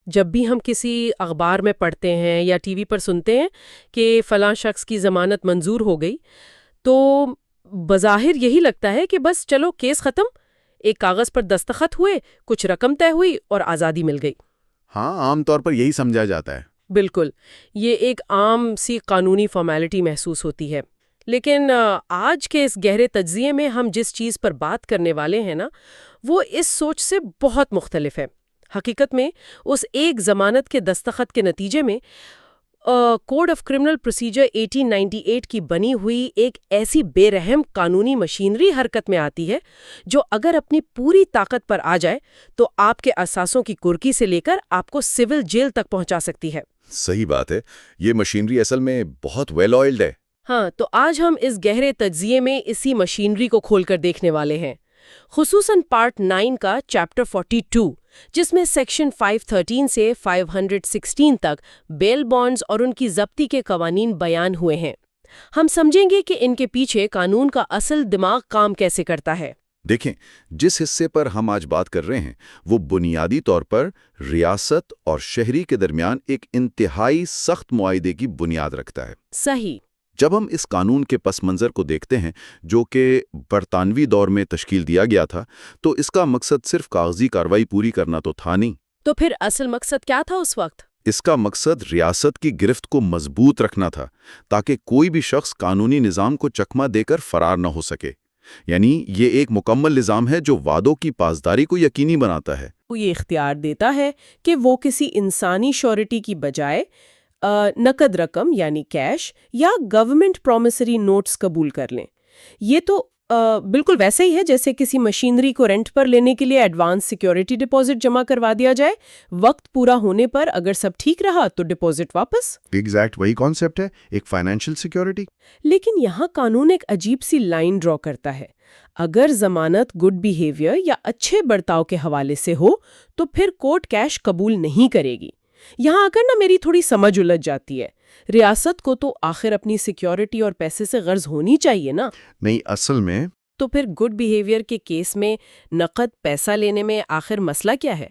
جب بھی ہم کسی اخبار میں پڑھتے ہیں یا ٹی وی پر سنتے ہیں کہ فلاں شخص کی ضمانت منظور ہو گئی، تو بظاہر یہی لگتا ہے کہ بس چلو کیس ختم، ایک کاغذ پر دستخط ہوئے، کچھ رقم طے ہوئی اور آزادی مل گئی۔ ہاں، عام طور پر یہی سمجھا جاتا ہے۔ بالکل، یہ ایک عام سی قانونی فارمیلٹی محسوس ہوتی ہے۔ لیکن آج کے اس گہرے تجزیے میں ہم جس چیز پر بات کرنے والے ہیں نا، وہ اس سوچ سے بہت مختلف ہے۔ حقیقت میں اس ایک ضمانت کے دستخط کے نتیجے میں کوڈ آف کرمنل پروسیجر 1898 کی بنی ہوئی ایک ایسی بے رحم قانونی مشینری حرکت میں آتی ہے جو اگر اپنی پوری طاقت پر آ جائے تو آپ کے اثاثوں کی کرکی سے لے کر آپ کو سول جیل تک پہنچا سکتی ہے۔ صحیح بات ہے، یہ مشینری اصل میں بہت ویل آئلڈ ہے۔ ہاں، تو آج ہم اس گہرے تجزیے میں اسی مشینری کو کھول کر دیکھنے والے ہیں، خصوصاً پارٹ 9 کا چیپٹر 42، جس میں سیکشن 513 سے 516 تک بیل بانڈز اور ان کی ضبطی کے قوانین بیان ہوئے ہیں۔ ہم سمجھیں گے کہ ان کے پیچھے قانون کا اصل دماغ کام کیسے کرتا ہے۔ دیکھیں، جس حصے پر ہم آج بات کر رہے ہیں وہ بنیادی طور پر ریاست اور شہری کے درمیان ایک انتہائی سخت معاہدے کی بنیاد رکھتا ہے۔ صحیح۔ جب ہم اس قانون کے پس منظر کو دیکھتے ہیں جو کہ برطانوی دور میں تشکیل دیا گیا تھا، تو اس کا مقصد صرف کاغذی کارروائی پوری کرنا تو تھا نہیں۔ تو پھر اصل مقصد کیا تھا اس وقت؟ اس کا مقصد ریاست کی گرفت کو مضبوط رکھنا تھا تاکہ کوئی بھی شخص قانونی نظام کو چکمہ دے کر فرار نہ ہو سکے۔ یعنی یہ ایک مکمل نظام ہے جو وعدوں کی پاسداری کو یقینی بناتا ہے۔ وہ یہ اختیار دیتا ہے کہ وہ کسی انسانی شورٹی کی بجائے نقد رقم یعنی کیش یا گورنمنٹ پرومسری نوٹس قبول کر لیں۔ یہ تو بالکل ویسے ہی ہے جیسے کسی مشینری کو رینٹ پر لینے کے لیے ایڈوانس سیکیورٹی ڈپازٹ جمع کروا دیا جائے، وقت پورا ہونے پر اگر سب ٹھیک رہا تو ڈپازٹ واپس۔ ایگزیکٹ وہی کانسیپٹ ہے، ایک فائنینشیل سیکیورٹی۔ لیکن یہاں قانون ایک عجیب سی لائن ڈرا کرتا ہے۔ اگر ضمانت گڈ بیہیویئر یا اچھے برتاؤ کے حوالے سے ہو تو پھر کورٹ کیش قبول نہیں کرے گی۔ یہاں آ کر نا میری تھوڑی سمجھ الجھ جاتی ہے۔ ریاست کو تو آخر اپنی سیکیورٹی اور پیسے سے غرض ہونی چاہیے نا۔ نہیں، اصل میں تو پھر گڈ بیہیویئر کے کیس میں نقد پیسہ لینے میں آخر مسئلہ کیا ہے؟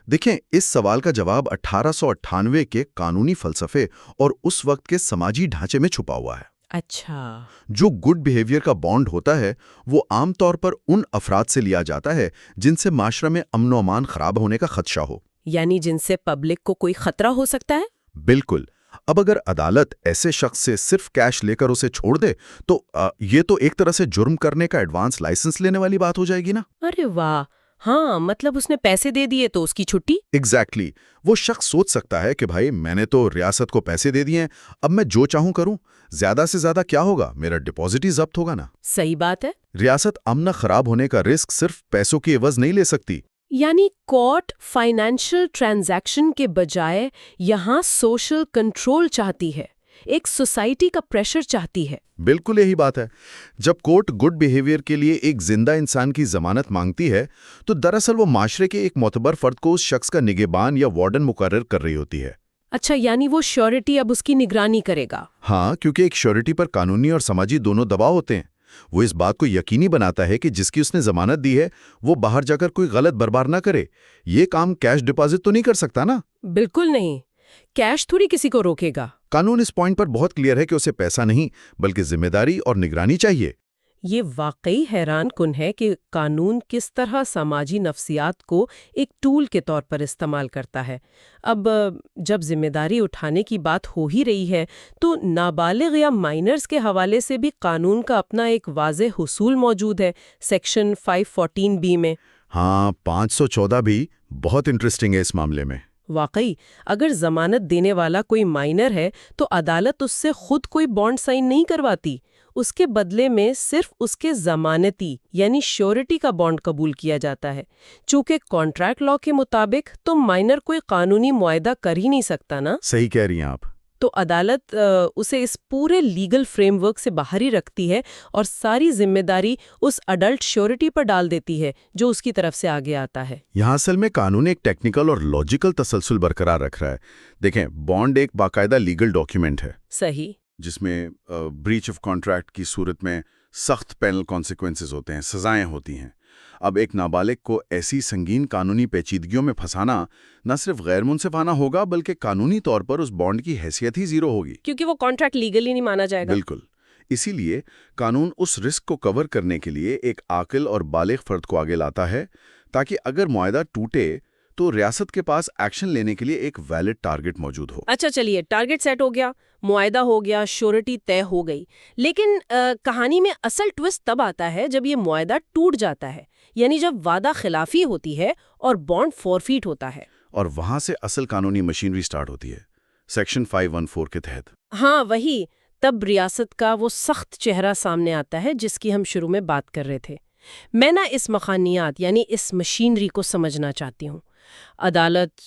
دیکھیں، اس سوال کا جواب 1898 کے قانونی فلسفے اور اس وقت کے سماجی ڈھانچے میں چھپا ہوا ہے۔ اچھا۔ جو گڈ بیہیویئر کا بانڈ ہوتا ہے وہ عام طور پر ان افراد سے لیا جاتا ہے جن سے معاشرے میں امن و امان خراب ہونے کا خدشہ ہو، یعنی جن سے پبلک کو کوئی خطرہ ہو سکتا ہے؟ بالکل۔ اب اگر عدالت ایسے شخص سے صرف کیش لے کر اسے چھوڑ دے تو یہ تو ایک طرح سے جرم کرنے کا ایڈوانس لائسنس لینے والی بات ہو جائے گی نا۔ ارے واہ، ہاں، مطلب اس نے پیسے دے دیے تو اس کی چھٹی۔ ایگزیکٹلی، وہ شخص سوچ سکتا ہے کہ بھائی میں نے تو ریاست کو پیسے دے دیے ہیں، اب میں جو چاہوں کروں، زیادہ سے زیادہ کیا ہوگا، میرا ڈپازٹ ہی ضبط ہوگا نا۔ صحیح بات ہے۔ ریاست امن خراب ہونے کا رسک صرف پیسوں کی عوض نہیں لے سکتی۔ یعنی کورٹ فائنینشل ٹرانزیکشن کے بجائے یہاں سوشل کنٹرول چاہتی ہے، ایک سوسائٹی کا پریشر چاہتی ہے۔ بالکل یہی بات ہے۔ جب کورٹ گڈ بیہیویئر کے لیے ایک زندہ انسان کی ضمانت مانگتی ہے تو دراصل وہ معاشرے کے ایک معتبر فرد کو اس شخص کا نگہبان یا وارڈن مقرر کر رہی ہوتی ہے۔ اچھا، یعنی وہ شیورٹی اب اس کی نگرانی کرے گا۔ ہاں، کیونکہ ایک شیورٹی پر قانونی اور سماجی دونوں دباؤ ہوتے ہیں۔ وہ اس بات کو یقینی بناتا ہے کہ جس کی اس نے ضمانت دی ہے وہ باہر جا کر کوئی غلط برباد نہ کرے۔ یہ کام کیش ڈپازٹ تو نہیں کر سکتا نا۔ بالکل نہیں، کیش تھوڑی کسی کو روکے گا۔ قانون اس پوائنٹ پر بہت کلیئر ہے کہ اسے پیسہ نہیں بلکہ ذمہ داری اور نگرانی چاہیے۔ یہ واقعی حیران کن ہے کہ قانون کس طرح سماجی نفسیات کو ایک ٹول کے طور پر استعمال کرتا ہے۔ اب جب ذمہ داری اٹھانے کی بات ہو ہی رہی ہے تو نابالغ یا مائنرز کے حوالے سے بھی قانون کا اپنا ایک واضح حصول موجود ہے سیکشن 514B میں۔ ہاں، 514 بھی بہت انٹرسٹنگ ہے اس معاملے میں۔ واقعی، اگر ضمانت دینے والا کوئی مائنر ہے تو عدالت اس سے خود کوئی بانڈ سائن نہیں کرواتی، اس کے بدلے میں صرف اس کے ضمانتی یعنی شیورٹی کا بانڈ قبول کیا جاتا ہے۔ چونکہ کانٹریکٹ لا کے مطابق تو مائنر کوئی قانونی معاہدہ کر ہی نہیں سکتا نا۔ صحیح کہہ رہی ہیں آپ۔ تو عدالت اسے اس پورے لیگل فریم ورک سے باہر ہی رکھتی ہے اور ساری ذمہ داری اس اڈلٹ شیورٹی پر ڈال دیتی ہے جو اس کی طرف سے آگے آتا ہے۔ یہاں اصل میں قانون ایک ٹیکنیکل اور لاجیکل تسلسل برقرار رکھ رہا ہے۔ دیکھیں، بانڈ ایک باقاعدہ لیگل ڈاکیومنٹ ہے۔ صحیح۔ جس میں بریچ آف کانٹریکٹ کی صورت میں سخت پینل کانسیکوینسز ہوتے ہیں، سزائیں ہوتی ہیں۔ اب ایک نابالغ کو ایسی سنگین قانونی پیچیدگیوں میں پھنسانا نہ صرف غیر منصفانہ ہوگا بلکہ قانونی طور پر اس بانڈ کی حیثیت ہی زیرو ہوگی، کیونکہ وہ کانٹریکٹ لیگلی نہیں مانا جائے گا۔ بالکل۔ اسی لیے قانون اس رسک کو کور کرنے کے لیے ایک عاقل اور بالغ فرد کو آگے لاتا ہے تاکہ اگر معاہدہ ٹوٹے تو ریاست کے پاس ایکشن لینے کے لیے ایک ویلڈ ٹارگٹ موجود ہو۔ اچھا چلیے، ٹارگٹ سیٹ ہو گیا، معاہدہ ہو گیا، شورٹی طے ہو گئی، لیکن کہانی میں اصل ٹوسٹ تب آتا ہے جب یہ معاہدہ ٹوٹ جاتا ہے، یعنی جب وعدہ خلافی ہوتی ہے اور بانڈ فورفیٹ ہوتا ہے۔ اور وہاں سے اصل قانونی مشینری سٹارٹ ہوتی ہے، سیکشن 514 کے تحت۔ ہاں وہی، تب ریاست کا وہ سخت چہرہ سامنے آتا ہے جس کی ہم شروع میں بات کر رہے تھے۔ میں نہ اس مخانیات یعنی اس مشینری کو سمجھنا چاہتی ہوں۔ عدالت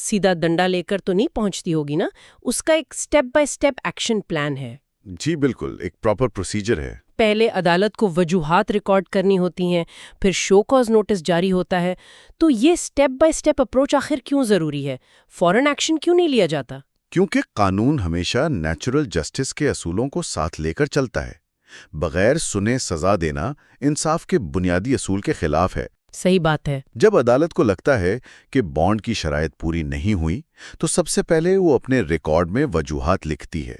سیدھا ڈنڈا لے کر تو نہیں پہنچتی ہوگی نا، اس کا ایک step by step action plan ہے۔ جی بالکل، ایک پراپر پروسیجر ہے۔ پہلے عدالت کو وجوہات ریکارڈ کرنی ہوتی ہیں، پھر شو کاز نوٹس جاری ہوتا ہے۔ تو یہ سٹیپ بائی سٹیپ اپروچ آخر کیوں ضروری ہے؟ فوراً ایکشن کیوں نہیں لیا جاتا؟ کیونکہ قانون ہمیشہ نیچرل جسٹس کے اصولوں کو ساتھ لے کر چلتا ہے۔ بغیر سنے سزا دینا انصاف کے بنیادی اصول کے خلاف ہے۔ صحیح بات ہے۔ جب عدالت کو لگتا ہے کہ بانڈ کی شرائط پوری نہیں ہوئی تو سب سے پہلے وہ اپنے ریکارڈ میں وجوہات لکھتی ہے۔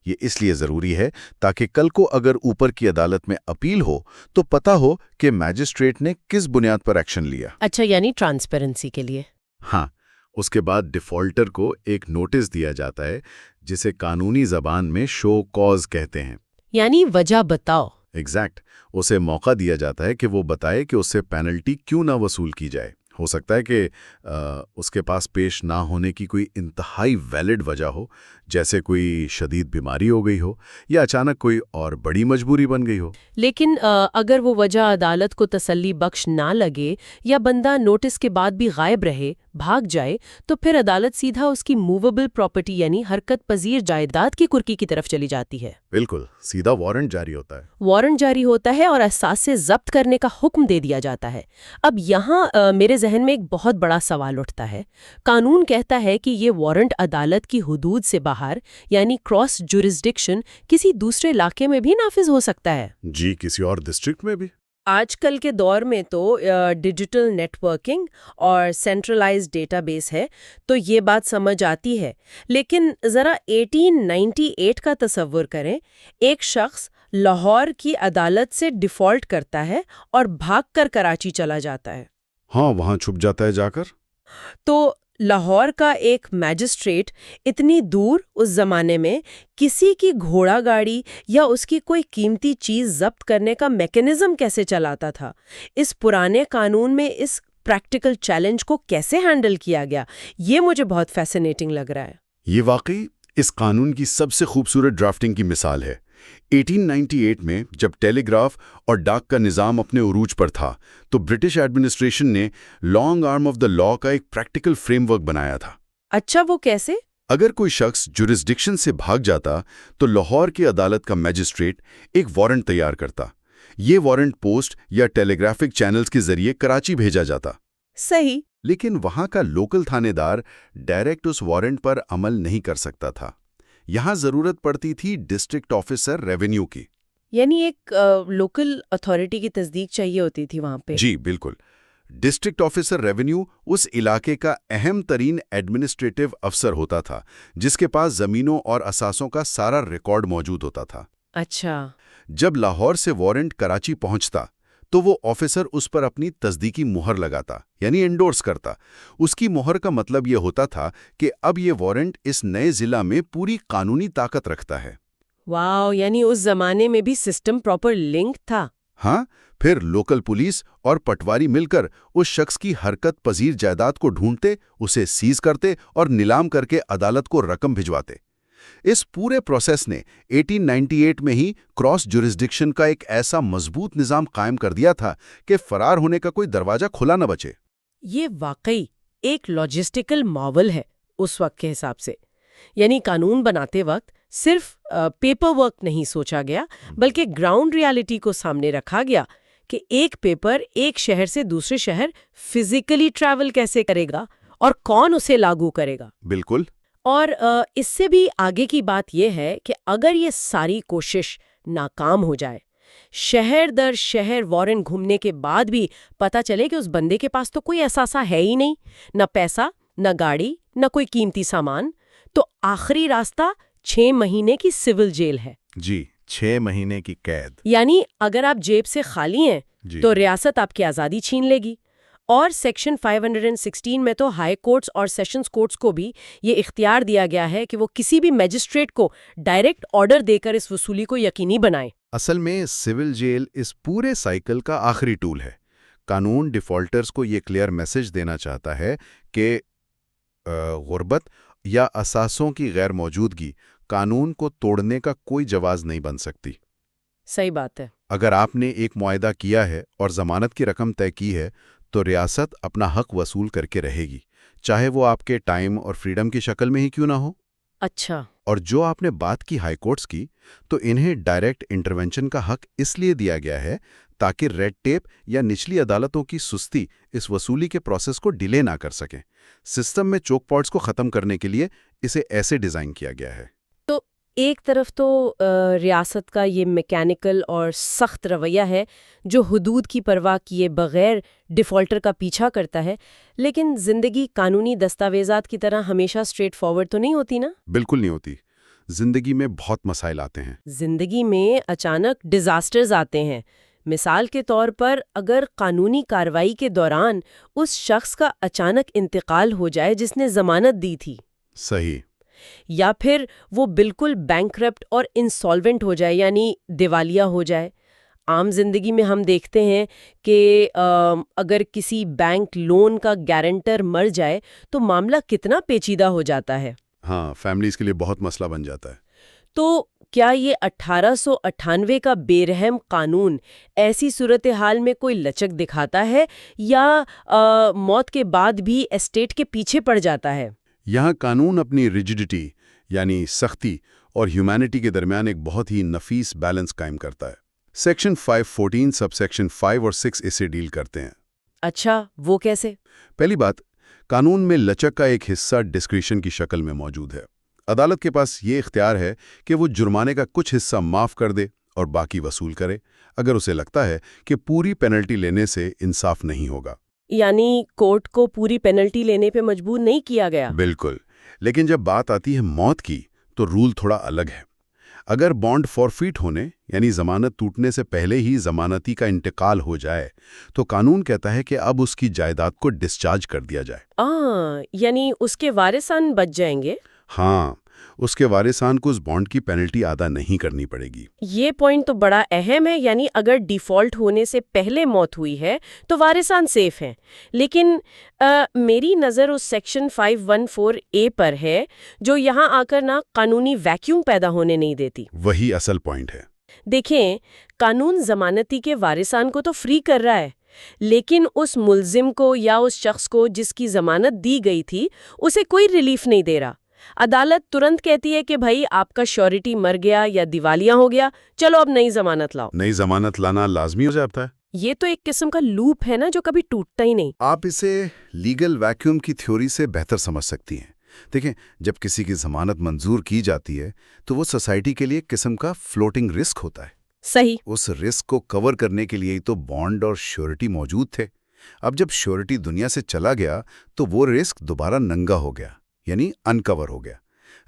یہ اس لیے ضروری ہے تاکہ کل کو اگر اوپر کی عدالت میں اپیل ہو تو پتہ ہو کہ میجسٹریٹ نے کس بنیاد پر ایکشن لیا۔ اچھا، یعنی ٹرانسپیرنسی کے لیے۔ ہاں، اس کے بعد ڈیفالٹر کو ایک نوٹس دیا جاتا ہے جسے قانونی زبان میں شو کاز کہتے ہیں، یعنی وجہ بتاؤ۔ ایگزیکٹ۔ اسے موقع دیا جاتا ہے کہ وہ بتائے کہ اس سے پینلٹی کیوں نہ وصول کی جائے۔ ہو سکتا ہے کہ اس کے پاس پیش نہ ہونے کی کوئی انتہائی ویلڈ وجہ ہو، جیسے کوئی شدید بیماری ہو گئی ہو یا اچانک کوئی اور بڑی مجبوری بن گئی ہو۔ لیکن اگر وہ وجہ عدالت کو تسلی بخش نہ لگے یا بندہ نوٹس کے بعد بھی غائب رہے، بھاگ جائے، تو پھر عدالت سیدھا اس کی موویبل پراپرٹی یعنی حرکت پذیر جائیداد کی کرکی کی طرف چلی جاتی ہے۔ بالکل، سیدھا وارنٹ جاری ہوتا ہے۔ وارنٹ جاری ہوتا ہے اور اثاثے ضبط کرنے کا حکم دے دیا جاتا ہے۔ اب یہاں میرے ذہن میں ایک بہت بڑا سوال اٹھتا ہے۔ قانون کہتا ہے کہ یہ وارنٹ عدالت کی حدود سے باہر یعنی کراس جورسڈکشن کسی دوسرے علاقے میں بھی نافذ ہو سکتا ہے۔ جی، کسی اور ڈسٹرکٹ میں بھی۔ آج کل کے دور میں تو ڈیجیٹل نیٹ ورکنگ اور سینٹرلائز ڈیٹا بیس ہے تو یہ بات سمجھ آتی ہے، لیکن ذرا 1898 کا تصور کریں۔ ایک شخص لاہور کی عدالت سے ڈیفالٹ کرتا ہے اور بھاگ کر کراچی چلا جاتا ہے۔ ہاں، وہاں چھپ جاتا ہے جا کر۔ تو لاہور کا ایک میجسٹریٹ اتنی دور اس زمانے میں کسی کی گھوڑا گاڑی یا اس کی کوئی قیمتی چیز ضبط کرنے کا میکینزم کیسے چلاتا تھا؟ اس پرانے قانون میں اس پریکٹیکل چیلنج کو کیسے ہینڈل کیا گیا؟ یہ مجھے بہت فیسینیٹنگ لگ رہا ہے۔ یہ واقعی اس قانون کی سب سے خوبصورت ڈرافٹنگ کی مثال ہے۔ 1898 میں جب ٹیلی گراف اور ڈاک کا نظام اپنے عروج پر تھا تو برٹش ایڈمنسٹریشن نے لانگ آرم آف دا لا کا ایک پریکٹیکل فریم ورک بنایا تھا۔ اچھا، وہ کیسے؟ اگر کوئی شخص جورسڈکشن سے بھاگ جاتا تو لاہور کی عدالت کا میجسٹریٹ ایک وارنٹ تیار کرتا۔ یہ وارنٹ پوسٹ یا ٹیلی گرافک چینلز کے ذریعے کراچی بھیجا جاتا۔ صحیح۔ لیکن وہاں کا لوکل تھانے دار ڈائریکٹ اس وارنٹ پر عمل نہیں کر سکتا تھا۔ یہاں ضرورت پڑتی تھی ڈسٹرکٹ آفیسر ریونیو کی، یعنی ایک لوکل اتھارٹی کی تصدیق چاہیے ہوتی تھی وہاں پہ۔ جی بالکل۔ ڈسٹرکٹ آفیسر ریونیو اس علاقے کا اہم ترین ایڈمنسٹریٹو افسر ہوتا تھا جس کے پاس زمینوں اور اثاثوں کا سارا ریکارڈ موجود ہوتا تھا۔ اچھا۔ جب لاہور سے وارنٹ کراچی پہنچتا تو وہ آفیسر اس پر اپنی تصدیقی مہر لگاتا، یعنی انڈورس کرتا۔ اس کی مہر کا مطلب یہ ہوتا تھا کہ اب یہ وارنٹ اس نئے ضلع میں پوری قانونی طاقت رکھتا ہے۔ واو، یعنی اس زمانے میں بھی سسٹم پراپر لنک تھا۔ ہاں، پھر لوکل پولیس اور پٹواری مل کر اس شخص کی حرکت پذیر جائیداد کو ڈھونڈتے، اسے سیز کرتے اور نیلام کر کے عدالت کو رقم بھجواتے۔ اس پورے پروسیس نے 1898 میں ہی کراس جورسڈکشن کا ایک ایسا مضبوط نظام قائم کر دیا تھا کہ فرار ہونے کا کوئی دروازہ کھلا نہ بچے۔ یہ واقعی ایک لاجسٹیکل ماول ہے اس وقت کے حساب سے۔ یعنی قانون بناتے وقت صرف پیپر ورک نہیں سوچا گیا بلکہ گراؤنڈ ریالٹی کو سامنے رکھا گیا کہ ایک پیپر ایک شہر سے دوسرے شہر فزیکلی ٹریول کیسے کرے گا اور کون اسے لاگو کرے گا۔ بالکل۔ اور اس سے بھی آگے کی بات یہ ہے کہ اگر یہ ساری کوشش ناکام ہو جائے شہر در شہر وارنٹ گھومنے کے بعد بھی پتہ چلے کہ اس بندے کے پاس تو کوئی اثاثہ ہے ہی نہیں، نہ پیسہ، نہ گاڑی، نہ کوئی قیمتی سامان، تو آخری راستہ 6 مہینے کی سول جیل ہے۔ جی، 6 مہینے کی قید۔ یعنی اگر آپ جیب سے خالی ہیں تو ریاست آپ کی آزادی چھین لے گی۔ اور سیکشن 516 میں تو ہائی کورٹس اور سیشنز کورٹس کو بھی یہ اختیار دیا گیا ہے کہ وہ کسی بھی میجسٹریٹ کو ڈائریکٹ آرڈر دے کر اس وصولی کو یقینی بنائیں۔ اصل میں سول جیل اس پورے سائیکل کا آخری ٹول ہے۔ قانون ڈیفالٹرز کو یہ کلیئر میسج دینا چاہتا ہے کہ غربت یا اثاثوں کی غیر موجودگی قانون کو توڑنے کا کوئی جواز نہیں بن سکتی۔ صحیح بات ہے۔ اگر آپ نے ایک معاہدہ کیا ہے اور ضمانت کی رقم طے کی ہے تو ریاست اپنا حق وصول کر کے رہے گی، چاہے وہ آپ کے ٹائم اور فریڈم کی شکل میں ہی کیوں نہ ہو۔ اچھا۔ اور جو آپ نے بات کی ہائی کورٹس کی، تو انہیں ڈائریکٹ انٹرونشن کا حق اس لیے دیا گیا ہے تاکہ ریڈ ٹیپ یا نچلی عدالتوں کی سستی اس وصولی کے پروسیس کو ڈیلے نہ کر سکیں۔ سسٹم میں چوک پوائنٹس کو ختم کرنے کے لیے اسے ایسے ڈیزائن کیا گیا ہے۔ تو ایک طرف تو ریاست کا یہ میکینیکل اور سخت رویہ ہے جو حدود کی پرواہ کیے بغیر ڈیفالٹر کا پیچھا کرتا ہے، لیکن زندگی قانونی دستاویزات کی طرح ہمیشہ اسٹریٹ فارورڈ تو نہیں ہوتی نا؟ بالکل نہیں ہوتی۔ زندگی میں بہت مسائل آتے ہیں۔ زندگی میں اچانک ڈیزاسٹرز آتے ہیں۔ مثال کے طور پر اگر قانونی کارروائی کے دوران اس شخص کا اچانک انتقال ہو جائے جس نے ضمانت دی تھی، صحیح، یا پھر وہ بالکل بینکرپٹ اور انسالوینٹ ہو جائے، یعنی دیوالیہ ہو جائے۔ عام زندگی میں ہم دیکھتے ہیں کہ اگر کسی بینک لون کا گارنٹر مر جائے تو معاملہ کتنا پیچیدہ ہو جاتا ہے۔ ہاں، فیملیز کے لیے بہت مسئلہ بن جاتا ہے۔ تو کیا یہ 1898 کا بے رحم قانون ایسی صورتحال میں کوئی لچک دکھاتا ہے یا موت کے بعد بھی اسٹیٹ کے پیچھے پڑ جاتا ہے؟ یہاں قانون اپنی ریجڈیٹی یعنی سختی اور ہیومینٹی کے درمیان ایک بہت ہی نفیس بیلنس قائم کرتا ہے۔ سیکشن 514 سب سیکشن 5 اور 6 اسے ڈیل کرتے ہیں۔ اچھا، وہ کیسے؟ پہلی بات، قانون میں لچک کا ایک حصہ ڈسکریشن کی شکل میں موجود ہے۔ عدالت کے پاس یہ اختیار ہے کہ وہ جرمانے کا کچھ حصہ معاف کر دے اور باقی وصول کرے اگر اسے لگتا ہے کہ پوری پینلٹی لینے سے انصاف نہیں ہوگا۔ یعنی کورٹ کو پوری پینلٹی لینے پہ مجبور نہیں کیا گیا؟ بالکل، لیکن جب بات آتی ہے موت کی تو رول تھوڑا الگ ہے۔ اگر بانڈ فورفیٹ ہونے یعنی ضمانت ٹوٹنے سے پہلے ہی ضمانتی کا انتقال ہو جائے تو قانون کہتا ہے کہ اب اس کی جائیداد کو ڈسچارج کر دیا جائے۔ یعنی اس کے وارثان بچ جائیں گے؟ ہاں، اس کے وارثان کو اس بانڈ کی پینلٹی ادا نہیں کرنی پڑے گی۔ یہ پوائنٹ تو بڑا اہم ہے، یعنی اگر ڈیفالٹ ہونے سے پہلے موت ہوئی ہے تو وارثان سیف ہیں۔ لیکن میری نظر اس سیکشن 514A پر ہے جو یہاں آ کر نہ قانونی ویکیوم پیدا ہونے نہیں دیتی۔ وہی اصل پوائنٹ ہے۔ دیکھیں، قانون ضمانتی کے وارثان کو تو فری کر رہا ہے، لیکن اس ملزم کو یا اس شخص کو جس کی ضمانت دی گئی تھی اسے کوئی ریلیف نہیں دے رہا۔ عدالت ترنت کہتی ہے کہ بھائی آپ کا شیورٹی مر گیا یا دیوالیہ ہو گیا، چلو اب نئی ضمانت لاؤ۔ نئی ضمانت لانا لازمی ہو جاتا ہے۔ یہ تو ایک قسم کا لوپ ہے نا جو کبھی ٹوٹتا ہی نہیں۔ آپ اسے لیگل ویکیوم کی تھیوری سے بہتر سمجھ سکتی ہیں۔ دیکھیں، جب کسی کی ضمانت منظور کی جاتی ہے تو وہ سوسائٹی کے لیے ایک قسم کا فلوٹنگ رسک ہوتا ہے۔ صحیح۔ اس رسک کو کور کرنے کے لیے تو بانڈ اور شیورٹی موجود تھے۔ اب جب شیورٹی دنیا سے چلا گیا تو وہ رسک دوبارہ ننگا ہو گیا، یعنی انکور ہو گیا۔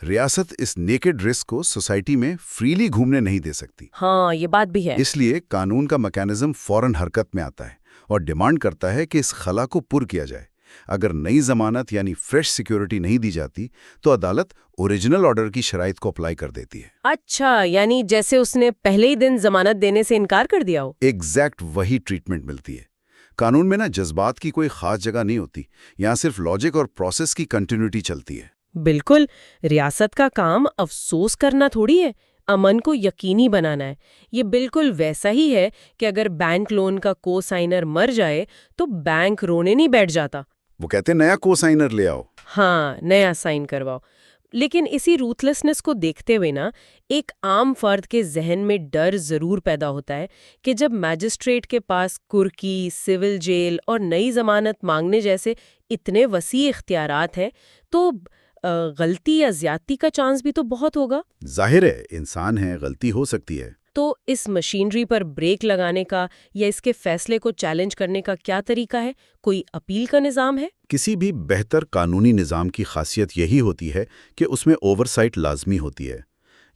ریاست اس نیکڈ رسک کو سوسائٹی میں فریلی گھومنے نہیں دے سکتی۔ ہاں، یہ بات بھی ہے۔ اس لیے قانون کا میکانزم فوراً حرکت میں آتا ہے اور ڈیمانڈ کرتا ہے کہ اس خلا کو پر کیا جائے۔ اگر نئی ضمانت یعنی فریش سیکیورٹی نہیں دی جاتی تو عدالت اوریجنل آرڈر کی شرائط کو اپلائی کر دیتی ہے۔ اچھا، یعنی جیسے اس نے پہلے ہی دن ضمانت دینے سے انکار کر دیا ہو۔ ایگزیکٹ وہی ٹریٹمنٹ ملتی ہے۔ قانون میں جذبات کی کوئی خاص جگہ نہیں ہوتی، یہاں صرف لاجک اور پروسیس کی کنٹینیوٹی چلتی ہے۔ بالکل، ریاست کا کام افسوس کرنا تھوڑی ہے، امن کو یقینی بنانا ہے۔ یہ بالکل ویسا ہی ہے کہ اگر بینک لون کا کو سائنر مر جائے تو بینک رونے نہیں بیٹھ جاتا، وہ کہتے ہیں نیا کو سائنر لے آؤ۔ ہاں، نیا سائن کرواؤ۔ لیکن اسی روتھلیسنس کو دیکھتے ہوئے ایک عام فرد کے ذہن میں ڈر ضرور پیدا ہوتا ہے کہ جب میجسٹریٹ کے پاس کرکی، سول جیل اور نئی ضمانت مانگنے جیسے اتنے وسیع اختیارات ہیں تو غلطی یا زیادتی کا چانس بھی تو بہت ہوگا۔ ظاہر ہے، انسان ہے، غلطی ہو سکتی ہے۔ تو اس مشینری پر بریک لگانے کا یا اس کے فیصلے کو چیلنج کرنے کا کیا طریقہ ہے؟ کوئی اپیل کا نظام ہے؟ کسی بھی بہتر قانونی نظام کی خاصیت یہی ہوتی ہے کہ اس میں اوورسائٹ لازمی ہوتی ہے۔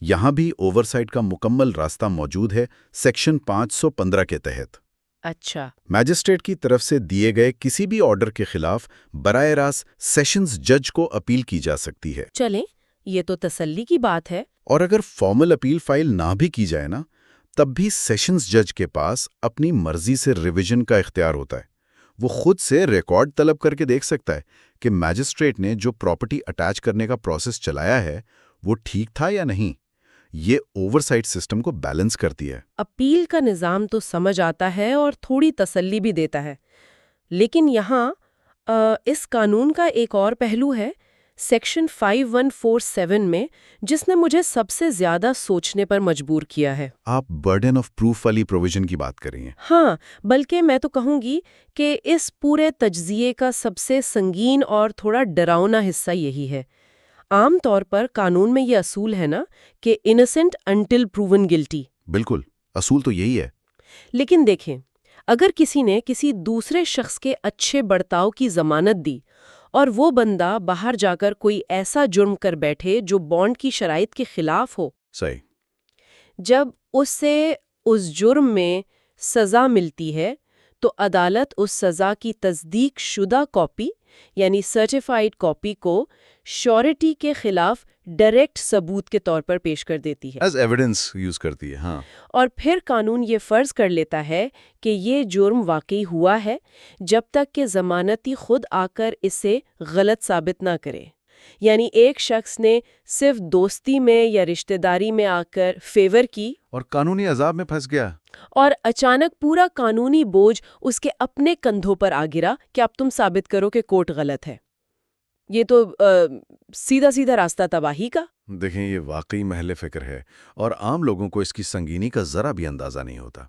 یہاں بھی اوورسائٹ کا مکمل راستہ موجود ہے سیکشن 515 کے تحت۔ اچھا، میجسٹریٹ کی طرف سے دیے گئے کسی بھی آرڈر کے خلاف براہ راست سیشنز جج کو اپیل کی جا سکتی ہے۔ چلیں، یہ تو تسلی کی بات ہے۔ اور اگر فارمل اپیل فائل نہ بھی کی جائے نا، تب بھی سیشنز جج کے پاس اپنی مرضی سے ریویژن کا اختیار ہوتا ہے۔ وہ خود سے ریکارڈ طلب کر کے دیکھ سکتا ہے کہ میجسٹریٹ نے جو پراپرٹی اٹیچ کرنے کا پروسیس چلایا ہے وہ ٹھیک تھا یا نہیں۔ یہ اوورسائٹ سسٹم کو بیلنس کرتی ہے۔ اپیل کا نظام تو سمجھ آتا ہے اور تھوڑی تسلی بھی دیتا ہے، لیکن یہاں اس قانون کا ایک اور پہلو ہے سیکشن 5147 میں، جس نے مجھے سب سے زیادہ سوچنے پر مجبور کیا ہے۔ آپ برڈن آف پروف والی پروویژن کی بات کر رہی ہیں؟ ہاں، بلکہ میں تو کہوں گی کہ اس پورے تجزیے کا سب سے سنگین اور تھوڑا ڈراؤنا حصہ یہی ہے۔ عام طور پر قانون میں یہ اصول ہے نا کہ innocent until proven guilty۔ بالکل، اصول تو یہی ہے۔ لیکن دیکھیں، اگر کسی نے کسی دوسرے شخص کے اچھے برتاؤ کی ضمانت دی اور وہ بندہ باہر جا کر کوئی ایسا جرم کر بیٹھے جو بانڈ کی شرائط کے خلاف ہو، صحیح۔ جب اس سے اس جرم میں سزا ملتی ہے تو عدالت اس سزا کی تصدیق شدہ کاپی یعنی سرٹیفائیڈ کاپی کو شیورٹی کے خلاف ڈائریکٹ ثبوت کے طور پر پیش کر دیتی ہے۔ ایز ایویڈنس یوز کرتی ہے، ہاں۔ اور پھر قانون یہ فرض کر لیتا ہے کہ یہ جرم واقعی ہوا ہے جب تک کہ ضمانتی خود آ کر اسے غلط ثابت نہ کرے۔ یعنی ایک شخص نے صرف دوستی میں یا رشتہ داری میں آ کر فیور کی اور قانونی عذاب میں پھنس گیا، اور اچانک پورا قانونی بوجھ اس کے اپنے کندھوں پر آ گرا کہ اب تم ثابت کرو کہ کورٹ غلط ہے۔ یہ تو سیدھا سیدھا راستہ تباہی کا۔ دیکھیں، یہ واقعی محل فکر ہے اور عام لوگوں کو اس کی سنگینی کا ذرا بھی اندازہ نہیں ہوتا۔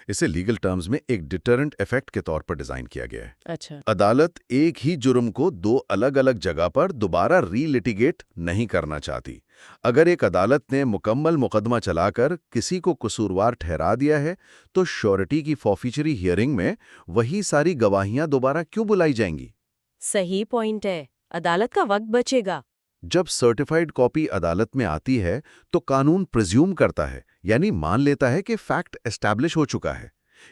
اسے لیگل ٹرمز میں ایک ڈیٹرنٹ ایفیکٹ کے طور پر ڈیزائن کیا گیا ہے۔ اچھا، عدالت ایک ہی جرم کو دو الگ الگ جگہ پر دوبارہ ری لیٹیگیٹ نہیں کرنا چاہتی۔ اگر ایک عدالت نے مکمل مقدمہ چلا کر کسی کو قصوروار ٹھہرا دیا ہے تو شیورٹی کی فورفیچری ہیئرنگ میں وہی ساری گواہیاں دوبارہ کیوں بلائی جائیں گی؟ صحیح پوائنٹ ہے، عدالت کا وقت بچے گا۔ جب سرٹیفائیڈ کاپی عدالت میں آتی ہے تو قانون پریزیوم کرتا ہے، یعنی مان لیتا ہے کہ فیکٹ اسٹیبلش ہو چکا ہے۔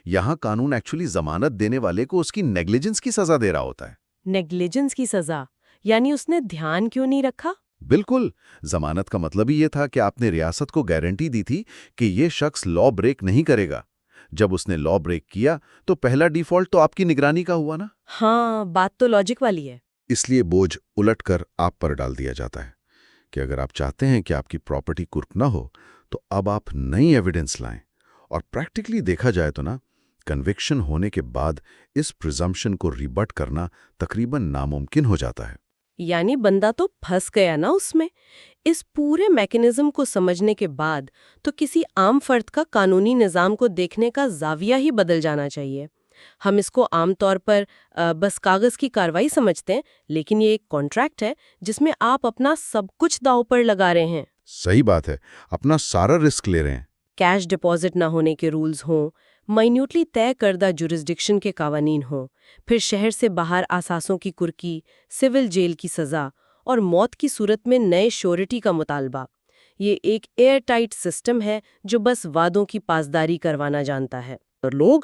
یہاں قانون ایکچولی ضمانت دینے والے کو اس کی نیگلیجنس کی سزا دے رہا ہوتا ہے۔ نیگلیجنس کی سزا یعنی اس نے دھیان کیوں نہیں رکھا؟ بالکل، ضمانت کا مطلب ہی یہ تھا کہ آپ نے ریاست کو گارنٹی دی تھی کہ یہ شخص لا بریک نہیں کرے گا۔ جب اس نے لا بریک کیا تو پہلا ڈیفالٹ تو آپ کی نگرانی کا ہوا نا۔ ہاں، بات تو لاجک والی ہے۔ اس لیے بوجھ الٹ کر آپ پر ڈال دیا جاتا ہے کہ اگر آپ چاہتے ہیں کہ آپ کی پراپرٹی کرک نہ ہو تو اب آپ نئی ایویڈنس لائیں۔ اور پریکٹیکلی دیکھا جائے تو نا، کنوکشن ہونے کے بعد اس پریزمپشن کو ریبٹ کرنا تقریباً ناممکن ہو جاتا ہے۔ یعنی بندہ تو پھنس گیا نا اس میں۔ اس پورے میکانزم کو سمجھنے کے بعد تو کسی عام فرد کا قانونی نظام کو دیکھنے کا زاویہ ہی بدل جانا چاہیے۔ ہم اس کو عام طور پر بس کاغذ کی کارروائی سمجھتے ہیں، لیکن یہ ایک کانٹریکٹ ہے جس میں آپ اپنا سب کچھ داؤ پر لگا رہے ہیں۔ صحیح بات ہے، اپنا سارا رسک لے رہے ہیں۔ کیش ڈپازٹ نہ ہونے کے رولز ہوں، مائنیوٹلی طے کردہ جورسڈکشن کے قوانین ہوں، پھر شہر سے باہر اثاثوں کی کرکی، سول جیل کی سزا اور موت کی صورت میں نئے شیورٹی کا مطالبہ۔ یہ ایک ایئر ٹائٹ سسٹم ہے جو بس وعدوں کی پاسداری کروانا جانتا ہے۔ لوگ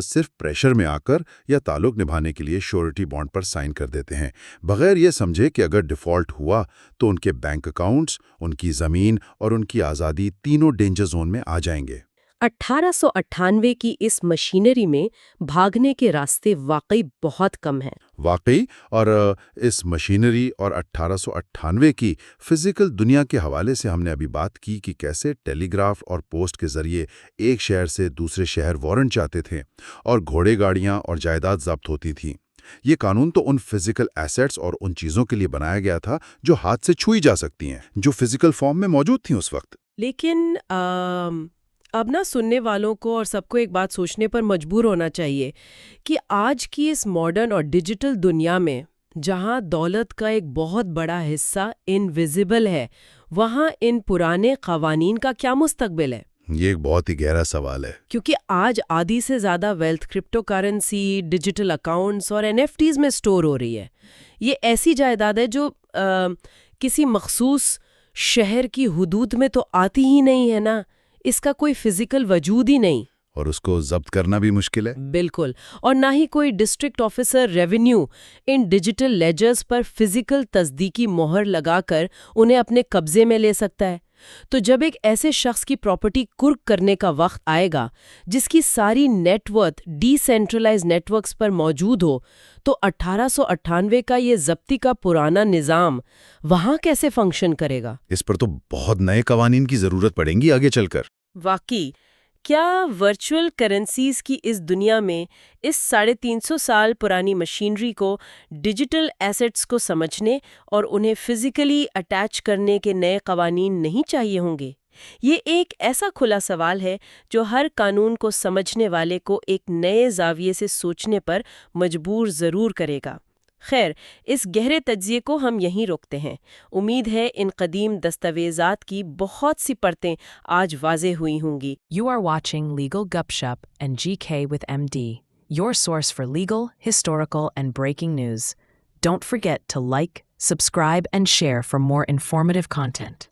صرف پریشر میں آ کر یا تعلق نبھانے کے لیے شیورٹی بانڈ پر سائن کر دیتے ہیں، بغیر یہ سمجھے کہ اگر ڈیفالٹ ہوا تو ان کے بینک اکاؤنٹس، ان کی زمین اور ان کی آزادی تینوں ڈینجر زون میں آ جائیں گے۔ 1898 کی اس مشینری میں بھاگنے کے راستے واقعی بہت کم ہیں۔ واقعی، اور اس مشینری اور 1898 کی فزیکل دنیا کے حوالے سے ہم نے ابھی بات کی کہ کیسے ٹیلی گراف اور پوسٹ کے ذریعے ایک شہر سے دوسرے شہر وارنٹ جاتے تھے اور گھوڑے گاڑیاں اور جائیداد ضبط ہوتی تھیں۔ یہ قانون تو ان فزیکل ایسیٹس اور ان چیزوں کے لیے بنایا گیا تھا جو ہاتھ سے چھوئی جا سکتی ہیں، جو فزیکل فارم میں موجود تھیں اس وقت۔ لیکن اب نہ سننے والوں کو اور سب کو ایک بات سوچنے پر مجبور ہونا چاہیے کہ آج کی اس ماڈرن اور ڈیجیٹل دنیا میں جہاں دولت کا ایک بہت بڑا حصہ انویزیبل ہے، وہاں ان پرانے قوانین کا کیا مستقبل ہے؟ یہ ایک بہت ہی گہرا سوال ہے۔ کیونکہ آج آدھی سے زیادہ wealth crypto currency, digital accounts اور NFTs میں سٹور ہو رہی ہے۔ یہ ایسی جائیداد ہے جو کسی مخصوص شہر کی حدود میں تو آتی ہی نہیں ہے نا، اس کا کوئی فزیکل وجود ہی نہیں، اور اس کو ضبط کرنا بھی مشکل ہے۔ بالکل، اور نہ ہی کوئی ڈسٹرکٹ آفیسر ریونیو ان ڈیجیٹل لیجرز پر فزیکل تصدیقی مہر لگا کر انہیں اپنے قبضے میں لے سکتا ہے۔ تو جب ایک ایسے شخص کی پراپرٹی کرک کرنے کا وقت آئے گا جس کی ساری net worth decentralize networks پر موجود ہو، تو 1898 کا یہ ضبطی کا پرانا نظام وہاں کیسے فنکشن کرے گا؟ اس پر تو بہت نئے قوانین کی ضرورت پڑیں گی آگے چل کر۔ واقعی، کیا ورچوئل کرنسیز کی اس دنیا میں اس 350 سال پرانی مشینری کو، ڈیجیٹل ایسٹس کو سمجھنے اور انہیں فزیکلی اٹیچ کرنے کے نئے قوانین نہیں چاہیے ہوں گے؟ یہ ایک ایسا کھلا سوال ہے جو ہر قانون کو سمجھنے والے کو ایک نئے زاویے سے سوچنے پر مجبور ضرور کرے گا۔ خیر، اس گہرے تجزیے کو ہم یہیں روکتے ہیں۔ امید ہے ان قدیم دستاویزات کی بہت سی پرتیں آج واضح ہوئی ہوں گی۔ You are watching Legal Gupshup and GK with MD, your source for legal, historical, and breaking news. Don't forget to like, subscribe, and share for more informative content.